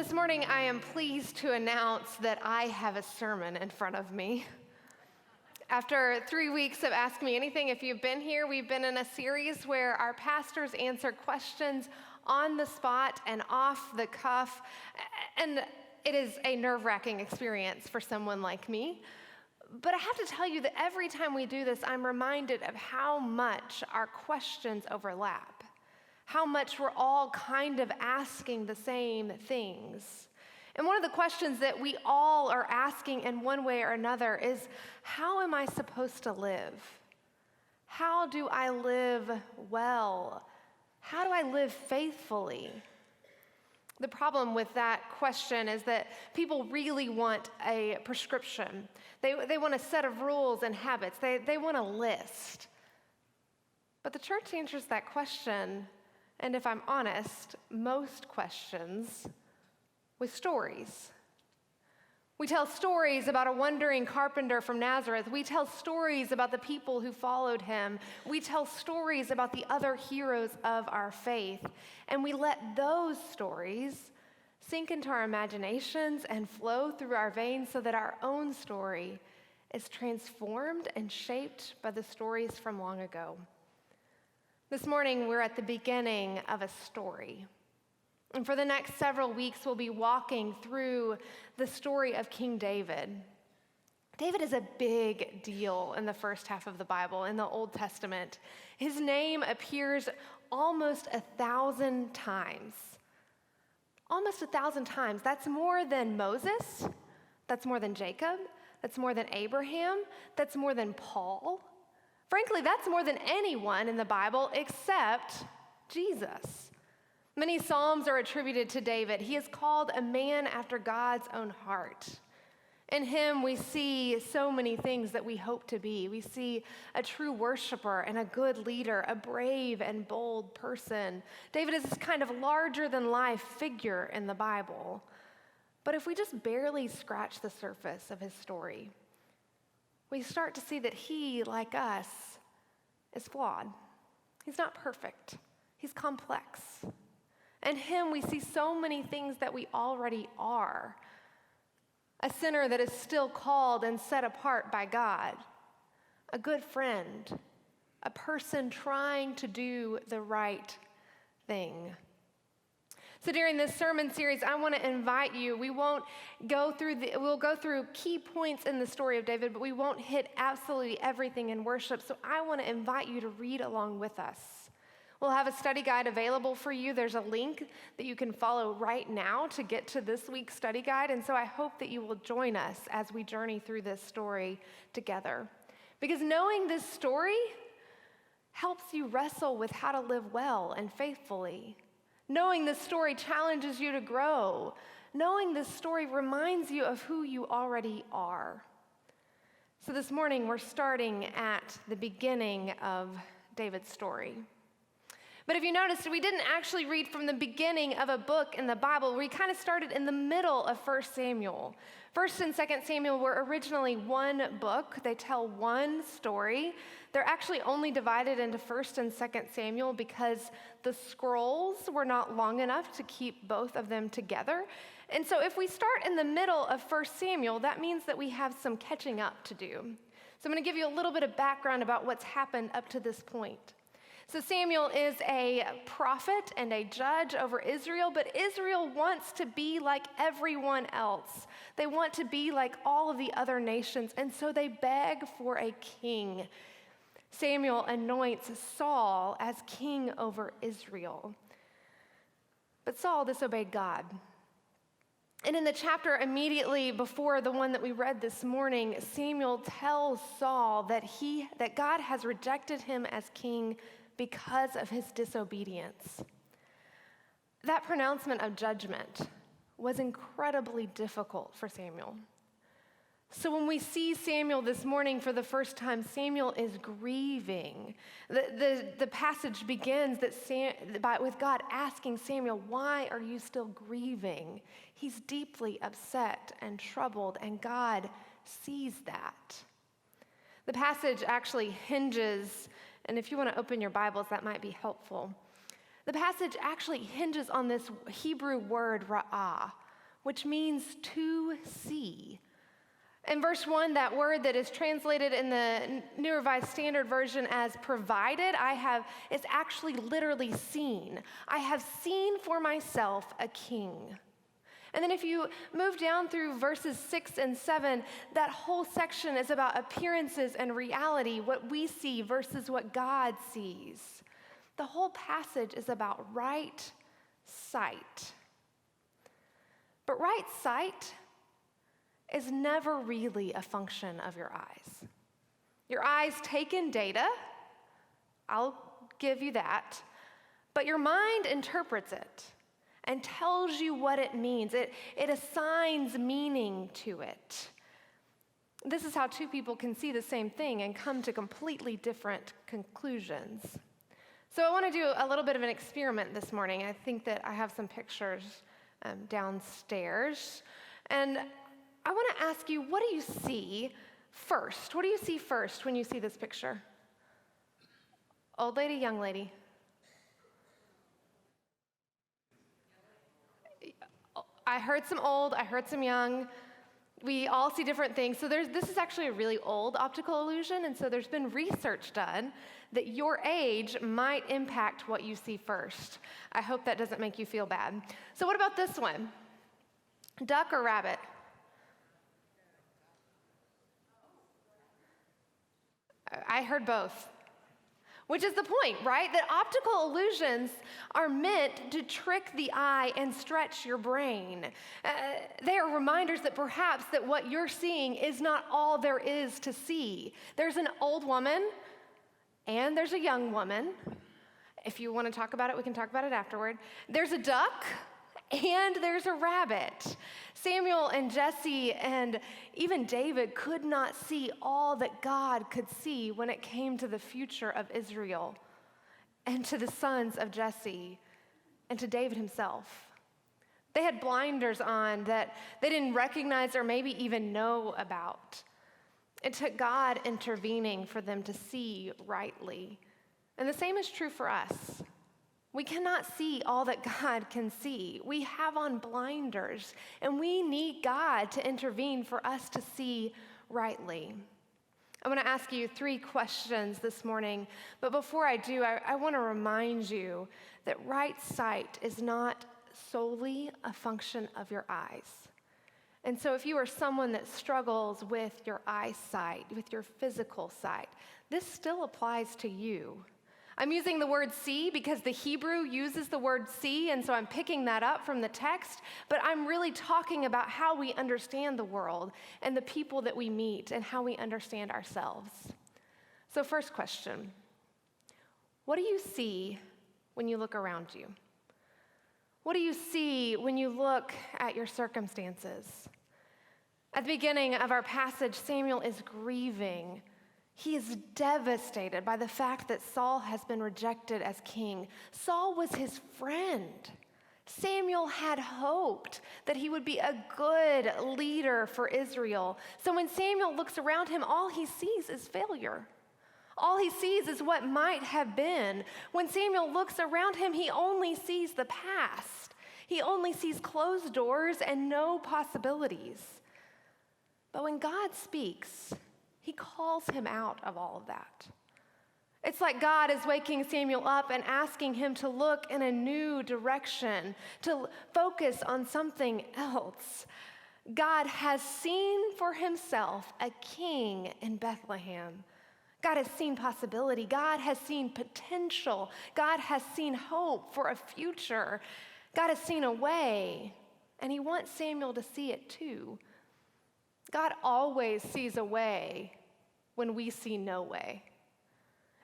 This morning, I am pleased to announce that I have a sermon in front of me. After 3 weeks of Ask Me Anything, if you've been here, we've been in a series where our pastors answer questions on the spot and off the cuff, and it is a nerve-wracking experience for someone like me. But I have to tell you that every time we do this, I'm reminded of how much our questions overlap, how much we're all kind of asking the same things. And one of the questions that we all are asking in one way or another is, how am I supposed to live? How do I live well? How do I live faithfully? The problem with that question is that people really want a prescription. They want a set of rules and habits. They want a list. But the church answers that question, and if I'm honest, most questions, with stories. We tell stories about a wandering carpenter from Nazareth. We tell stories about the people who followed him. We tell stories about the other heroes of our faith. And we let those stories sink into our imaginations and flow through our veins so that our own story is transformed and shaped by the stories from long ago. This morning, we're at the beginning of a story. And for the next several weeks, we'll be walking through the story of King David. David is a big deal in the first half of the Bible, in the Old Testament. His name appears almost 1,000 times. Almost 1,000 times. That's more than Moses. That's more than Jacob. That's more than Abraham. That's more than Paul. Frankly, that's more than anyone in the Bible except Jesus. Many Psalms are attributed to David. He is called a man after God's own heart. In him, we see so many things that we hope to be. We see a true worshiper and a good leader, a brave and bold person. David is this kind of larger-than-life figure in the Bible. But if we just barely scratch the surface of his story, we start to see that he, like us, is flawed. He's not perfect. He's complex. In him, we see so many things that we already are. A sinner that is still called and set apart by God. A good friend. A person trying to do the right thing. So during this sermon series, I want to invite you. We'll go through key points in the story of David, but we won't hit absolutely everything in worship. So I want to invite you to read along with us. We'll have a study guide available for you. There's a link that you can follow right now to get to this week's study guide. And so I hope that you will join us as we journey through this story together. Because knowing this story helps you wrestle with how to live well and faithfully. Knowing this story challenges you to grow. Knowing this story reminds you of who you already are. So this morning, we're starting at the beginning of David's story. But if you noticed, we didn't actually read from the beginning of a book in the Bible. We kind of started in the middle of 1 Samuel. 1 and 2 Samuel were originally one book. They tell one story. They're actually only divided into 1 and 2 Samuel because the scrolls were not long enough to keep both of them together. And so if we start in the middle of 1 Samuel, that means that we have some catching up to do. So I'm going to give you a little bit of background about what's happened up to this point. So Samuel is a prophet and a judge over Israel, but Israel wants to be like everyone else. They want to be like all of the other nations, and so they beg for a king. Samuel anoints Saul as king over Israel. But Saul disobeyed God. And in the chapter immediately before the one that we read this morning, Samuel tells Saul that God has rejected him as king because of his disobedience. That pronouncement of judgment was incredibly difficult for Samuel. So when we see Samuel this morning for the first time, Samuel is grieving. The passage begins with God asking Samuel, "Why are you still grieving?" He's deeply upset and troubled, and God sees that. The passage actually hinges, and if you want to open your Bibles, that might be helpful. The passage actually hinges on this Hebrew word, ra'ah. which means to see. In verse 1, that word that is translated in the New Revised Standard Version as provided, it's actually literally seen. I have seen for myself a king. And then if you move down through verses 6 and 7, that whole section is about appearances and reality, what we see versus what God sees. The whole passage is about right sight. But right sight is never really a function of your eyes. Your eyes take in data, I'll give you that, but your mind interprets it and tells you what it means. It assigns meaning to it. This is how two people can see the same thing and come to completely different conclusions. So I want to do a little bit of an experiment this morning. I think that I have some pictures downstairs. And I want to ask you, what do you see first? What do you see first when you see this picture? Old lady, young lady? I heard some old, I heard some young. We all see different things. So this is actually a really old optical illusion, and so there's been research done that your age might impact what you see first. I hope that doesn't make you feel bad. So what about this one? Duck or rabbit? I heard both, which is the point, right? That optical illusions are meant to trick the eye and stretch your brain. They are reminders that perhaps that what you're seeing is not all there is to see. There's an old woman and there's a young woman. If you want to talk about it, we can talk about it afterward. There's a duck and there's a rabbit. Samuel and Jesse and even David could not see all that God could see when it came to the future of Israel and to the sons of Jesse and to David himself. They had blinders on that they didn't recognize or maybe even know about. It took God intervening for them to see rightly. And the same is true for us. We cannot see all that God can see. We have on blinders, and we need God to intervene for us to see rightly. I want to ask you 3 questions this morning, but before I do, I want to remind you that right sight is not solely a function of your eyes. And so if you are someone that struggles with your eyesight, with your physical sight, this still applies to you. I'm using the word see because the Hebrew uses the word see, and so I'm picking that up from the text, but I'm really talking about how we understand the world and the people that we meet and how we understand ourselves. So first question, what do you see when you look around you? What do you see when you look at your circumstances? At the beginning of our passage, Samuel is grieving. He is devastated by the fact that Saul has been rejected as king. Saul was his friend. Samuel had hoped that he would be a good leader for Israel. So when Samuel looks around him, all he sees is failure. All he sees is what might have been. When Samuel looks around him, he only sees the past. He only sees closed doors and no possibilities. But when God speaks, He calls him out of all of that. It's like God is waking Samuel up and asking him to look in a new direction, to focus on something else. God has seen for himself a king in Bethlehem. God has seen possibility. God has seen potential. God has seen hope for a future. God has seen a way, and he wants Samuel to see it too. God always sees a way when we see no way.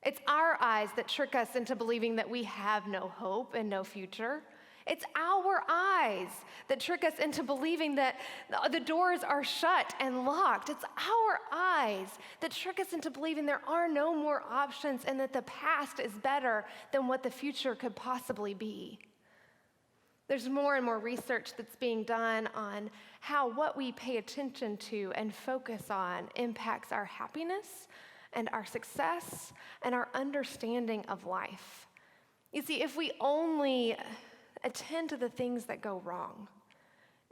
It's our eyes that trick us into believing that we have no hope and no future. It's our eyes that trick us into believing that the doors are shut and locked. It's our eyes that trick us into believing there are no more options and that the past is better than what the future could possibly be. There's more and more research that's being done on how what we pay attention to and focus on impacts our happiness and our success and our understanding of life. You see, if we only attend to the things that go wrong,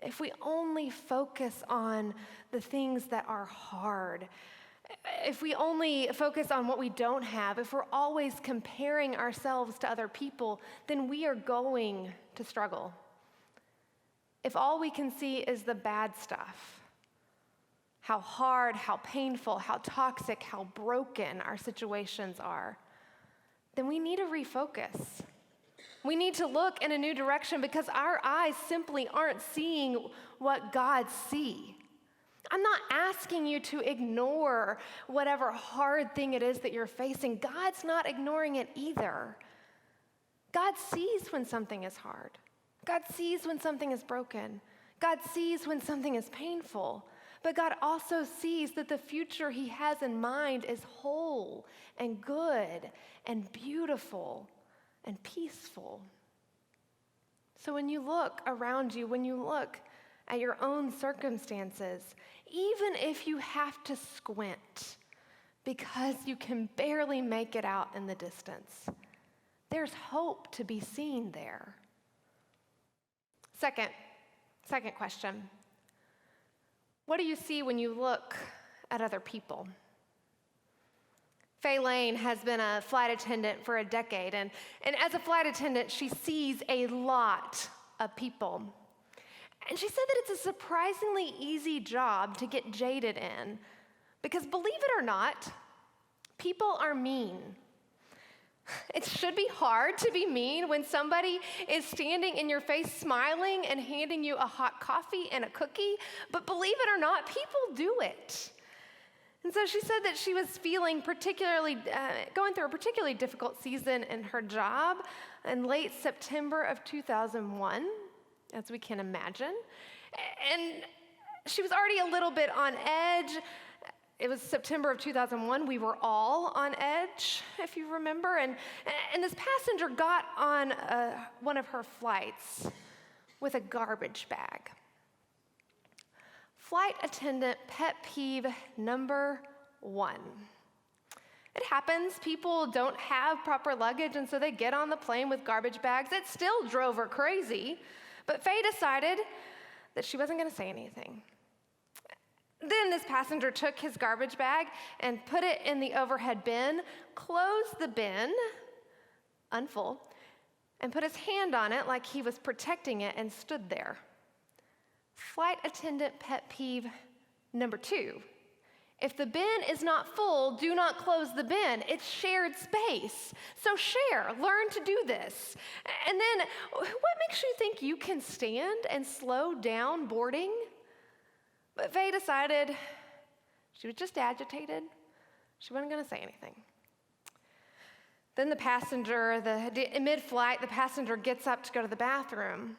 if we only focus on the things that are hard, if we only focus on what we don't have, if we're always comparing ourselves to other people, then we are going to struggle. If all we can see is the bad stuff, how hard, how painful, how toxic, how broken our situations are, then we need to refocus. We need to look in a new direction because our eyes simply aren't seeing what God sees. I'm not asking you to ignore whatever hard thing it is that you're facing. God's not ignoring it either. God sees when something is hard. God sees when something is broken. God sees when something is painful. But God also sees that the future he has in mind is whole and good and beautiful and peaceful. So when you look around you, when you look at your own circumstances, even if you have to squint because you can barely make it out in the distance, there's hope to be seen there. Second question. What do you see when you look at other people? Faye Lane has been a flight attendant for a decade, and as a flight attendant, she sees a lot of people. And she said that it's a surprisingly easy job to get jaded in, because believe it or not, people are mean. It should be hard to be mean when somebody is standing in your face smiling and handing you a hot coffee and a cookie, but believe it or not, people do it. And so she said that she was feeling going through a particularly difficult season in her job in late September of 2001, as we can imagine. And she was already a little bit on edge. It was September of 2001. We were all on edge, if you remember. And this passenger got on one of her flights with a garbage bag. Flight attendant pet peeve number 1. It happens. People don't have proper luggage, and so they get on the plane with garbage bags. It still drove her crazy, but Faye decided that she wasn't going to say anything. Then this passenger took his garbage bag and put it in the overhead bin, closed the bin, unfull, and put his hand on it like he was protecting it and stood there. Flight attendant pet peeve number 2. If the bin is not full, do not close the bin. It's shared space. So share, learn to do this. And then, what makes you think you can stand and slow down boarding? But Faye decided she was just agitated. She wasn't going to say anything. Then the passenger, mid-flight, the passenger gets up to go to the bathroom.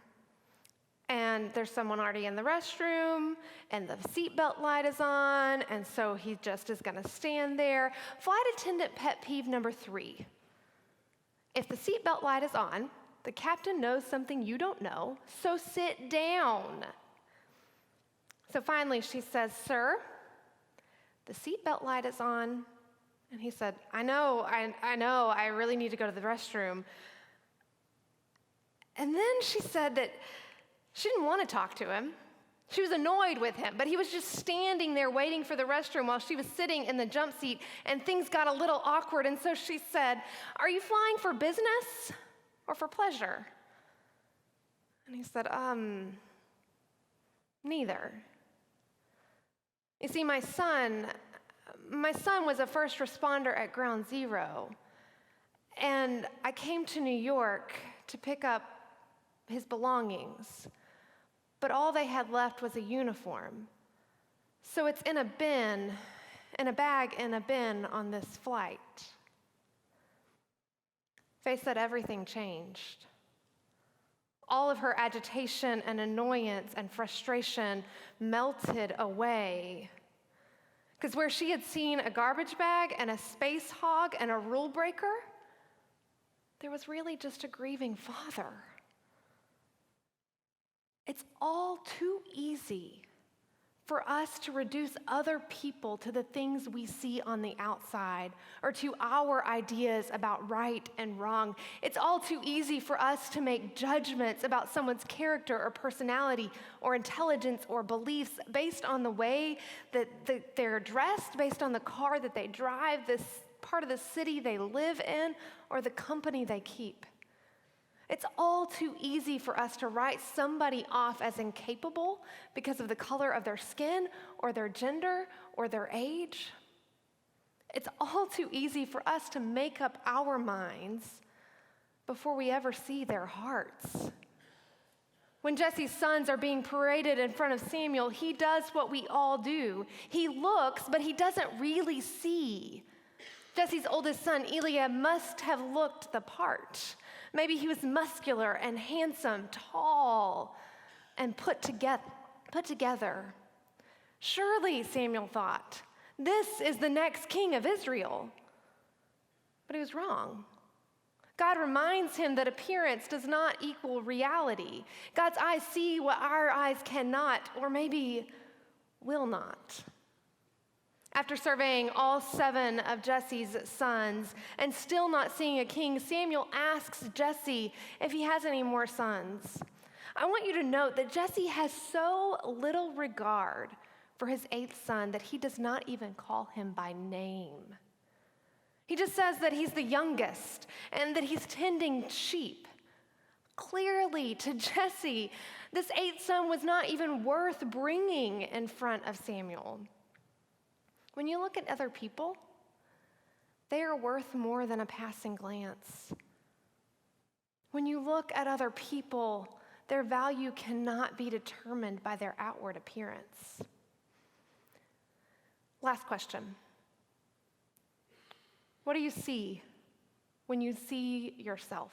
And there's someone already in the restroom, and the seatbelt light is on, and so he just is going to stand there. Flight attendant pet peeve number 3. If the seatbelt light is on, the captain knows something you don't know, so sit down. So finally she says, "Sir, the seatbelt light is on." And he said, I know, I really need to go to the restroom. And then she said that she didn't want to talk to him. She was annoyed with him, but he was just standing there waiting for the restroom while she was sitting in the jump seat, and things got a little awkward. And so she said, "Are you flying for business or for pleasure?" And he said, neither. You see, my son was a first responder at Ground Zero, and I came to New York to pick up his belongings, but all they had left was a uniform. So it's in a bag in a bin on this flight. Faye said everything changed. All of her agitation and annoyance and frustration melted away. Because where she had seen a garbage bag and a space hog and a rule breaker, there was really just a grieving father. It's all too easy for us to reduce other people to the things we see on the outside or to our ideas about right and wrong. It's all too easy for us to make judgments about someone's character or personality or intelligence or beliefs based on the way that they're dressed, based on the car that they drive, this part of the city they live in, or the company they keep. It's all too easy for us to write somebody off as incapable because of the color of their skin or their gender or their age. It's all too easy for us to make up our minds before we ever see their hearts. When Jesse's sons are being paraded in front of Samuel, he does what we all do. He looks, but he doesn't really see. Jesse's oldest son, Eliab, must have looked the part. Maybe he was muscular and handsome, tall, and put together. Surely, Samuel thought, this is the next king of Israel. But he was wrong. God reminds him that appearance does not equal reality. God's eyes see what our eyes cannot, or maybe will not. After surveying all 7 of Jesse's sons and still not seeing a king, Samuel asks Jesse if he has any more sons. I want you to note that Jesse has so little regard for his 8th son that he does not even call him by name. He just says that he's the youngest and that he's tending sheep. Clearly, to Jesse, this 8th son was not even worth bringing in front of Samuel. When you look at other people, they are worth more than a passing glance. When you look at other people, their value cannot be determined by their outward appearance. Last question. What do you see when you see yourself?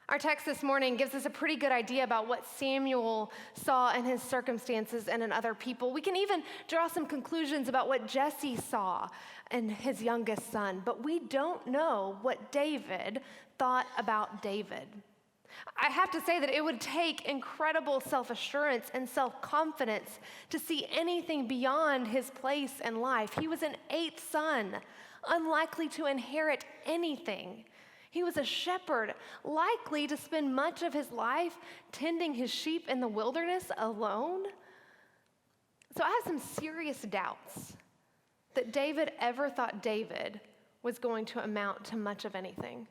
Our text this morning gives us a pretty good idea about what Samuel saw in his circumstances and in other people. We can even draw some conclusions about what Jesse saw in his youngest son, but we don't know what David thought about David. I have to say that it would take incredible self-assurance and self-confidence to see anything beyond his place in life. He was an 8th son, unlikely to inherit anything. He was a shepherd, likely to spend much of his life tending his sheep in the wilderness alone. So I have some serious doubts that David ever thought David was going to amount to much of anything.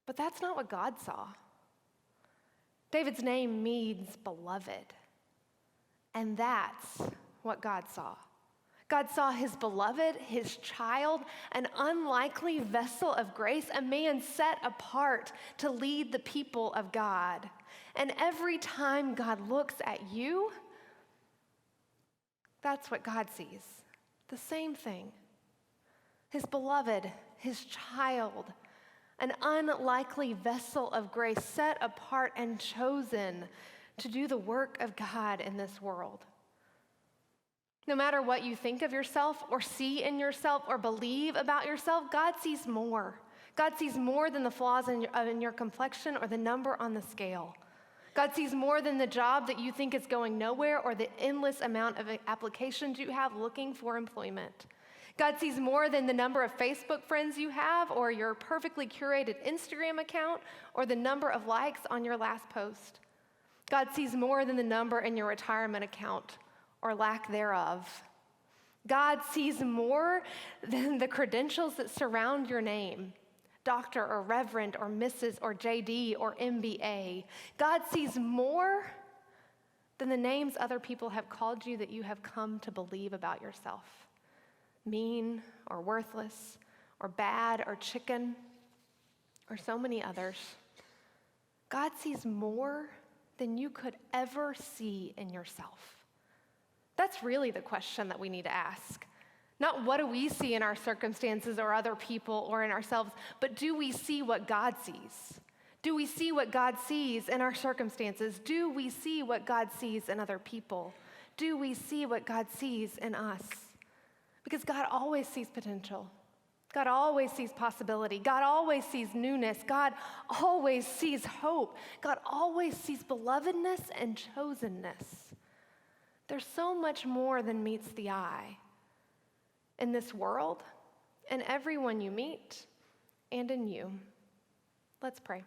But that's not what God saw. David's name means beloved, and that's what God saw. God saw his beloved, his child, an unlikely vessel of grace, a man set apart to lead the people of God. And every time God looks at you, that's what God sees. The same thing. His beloved, his child, an unlikely vessel of grace set apart and chosen to do the work of God in this world. No matter what you think of yourself or see in yourself or believe about yourself, God sees more. God sees more than the flaws in your complexion or the number on the scale. God sees more than the job that you think is going nowhere or the endless amount of applications you have looking for employment. God sees more than the number of Facebook friends you have or your perfectly curated Instagram account or the number of likes on your last post. God sees more than the number in your retirement account or lack thereof. God sees more than the credentials that surround your name, doctor or reverend or Mrs. or JD or MBA. God sees more than the names other people have called you that you have come to believe about yourself. Mean or worthless or bad or chicken or so many others. God sees more than you could ever see in yourself. That's really the question that we need to ask. Not what do we see in our circumstances or other people or in ourselves, but do we see what God sees? Do we see what God sees in our circumstances? Do we see what God sees in other people? Do we see what God sees in us? Because God always sees potential. God always sees possibility. God always sees newness. God always sees hope. God always sees belovedness and chosenness. There's so much more than meets the eye in this world, in everyone you meet, and in you. Let's pray.